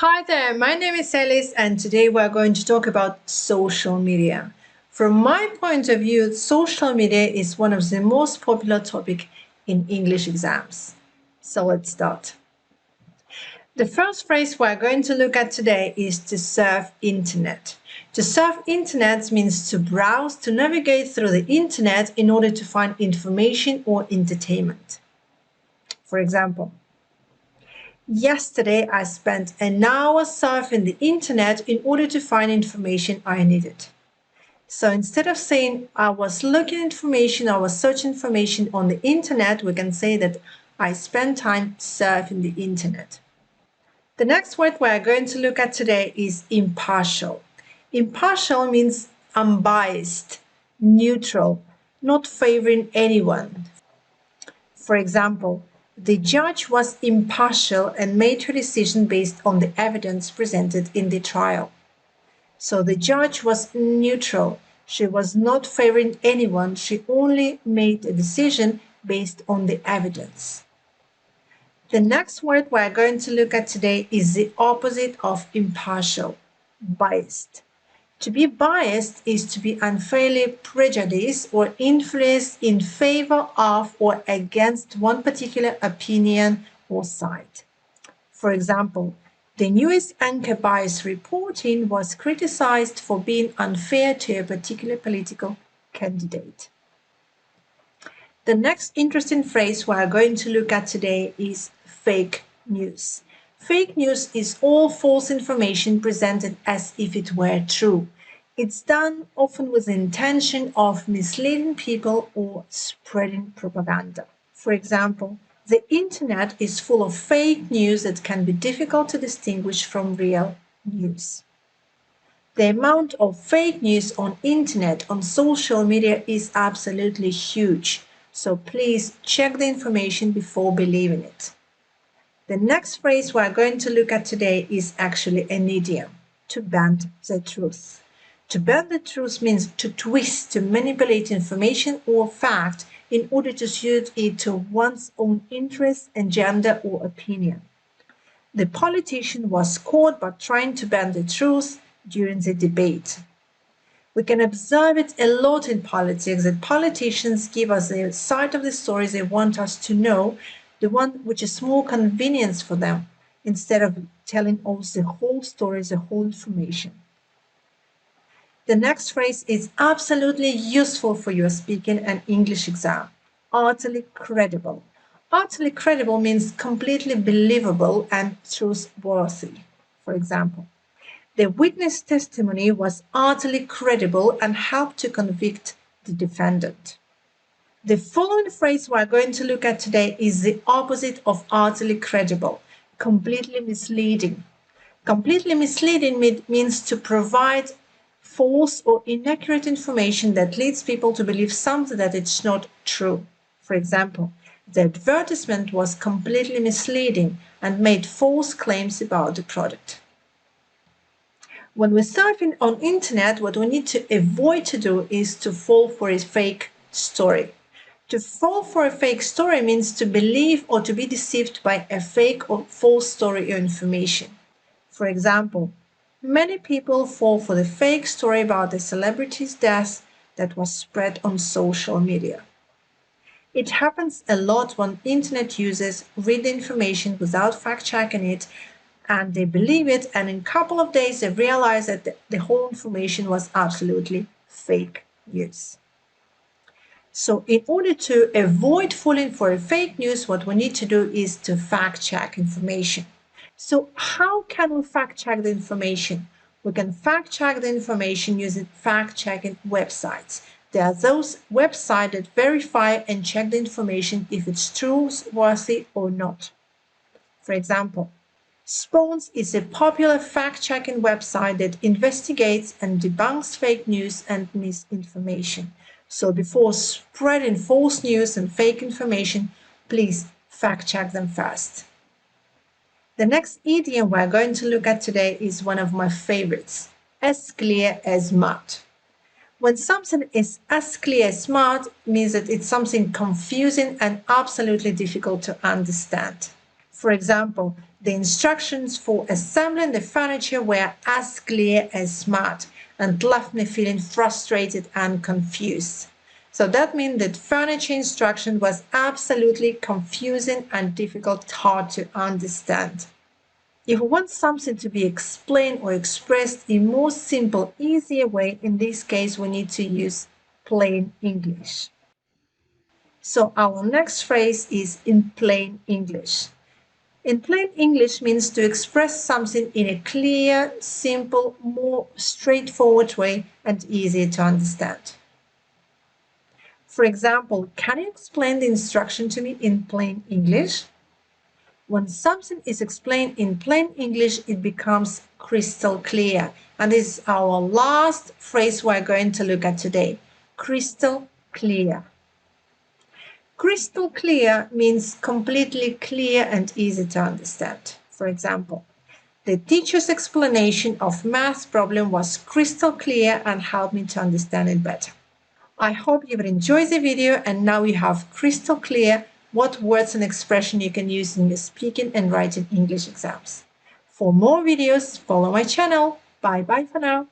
Hi there, my name is Alice and today we're going to talk about social media. From my point of view, social media is one of the most popular topics in English exams. So let's start. The first phrase we're going to look at today is to surf internet. To surf internet means to browse, to navigate through the internet in order to find information or entertainment. For example, yesterday, I spent an hour surfing the internet in order to find information I needed. So instead of saying I was looking information, I was searching information on the internet, we can say that I spent time surfing the internet. The next word we're going to look at today is impartial. Impartial means unbiased, neutral, not favoring anyone. For example, the judge was impartial and made her decision based on the evidence presented in the trial. So the judge was neutral. She was not favoring anyone. She only made a decision based on the evidence. The next word we're going to look at today is the opposite of impartial, biased. To be biased is to be unfairly prejudiced or influenced in favor of or against one particular opinion or side. For example, the news anchor bias reporting was criticized for being unfair to a particular political candidate. The next interesting phrase we are going to look at today is fake news. Fake news is all false information presented as if it were true. It's done often with the intention of misleading people or spreading propaganda. For example, the internet is full of fake news that can be difficult to distinguish from real news. The amount of fake news on internet, on social media is absolutely huge. So please check the information before believing it. The next phrase we're going to look at today is actually an idiom, to bend the truth. To bend the truth means to twist, to manipulate information or fact in order to suit it to one's own interest, agenda, or opinion. The politician was caught by trying to bend the truth during the debate. We can observe it a lot in politics, that politicians give us the side of the stories they want us to know, the one which is more convenient for them, instead of telling us the whole story, the whole information. The next phrase is absolutely useful for your speaking and English exam. Utterly credible. Utterly credible means completely believable and trustworthy. For example, the witness testimony was utterly credible and helped to convict the defendant. The following phrase we are going to look at today is the opposite of utterly credible, completely misleading. Completely misleading means to provide false or inaccurate information that leads people to believe something that it's not true. For example, the advertisement was completely misleading and made false claims about the product. When we're surfing on internet, what we need to avoid to do is to fall for a fake story. To fall for a fake story means to believe or to be deceived by a fake or false story or information. For example, many people fall for the fake story about the celebrity's death that was spread on social media. It happens a lot when internet users read the information without fact-checking it, and they believe it, and in a couple of days they realize that the whole information was absolutely fake news. So in order to avoid falling for a fake news, what we need to do is to fact-check information. So how can we fact-check the information? We can fact-check the information using fact-checking websites. There are those websites that verify and check the information if it's trustworthy or not. For example, Spawns is a popular fact-checking website that investigates and debunks fake news and misinformation. So before spreading false news and fake information, please fact-check them first. The next idiom we're going to look at today is one of my favorites, as clear as mud. When something is as clear as mud, means that it's something confusing and absolutely difficult to understand. For example, The instructions for assembling the furniture were as clear as mud and left me feeling frustrated and confused. So that means that furniture instruction was absolutely confusing and difficult, hard to understand. If we want something to be explained or expressed in more simple, easier way, in this case, we need to use plain English. So our next phrase is in plain English. In plain English means to express something in a clear, simple, more straightforward way and easy to understand. For example, can you explain the instruction to me in plain English? When something is explained in plain English, it becomes crystal clear. And this is our last phrase we're going to look at today. Crystal clear. Crystal clear means completely clear and easy to understand. For example, the teacher's explanation of math problem was crystal clear and helped me to understand it better. I hope you will enjoy the video and now you have crystal clear what words and expression you can use in your speaking and writing English exams. For more videos, follow my channel. Bye bye for now.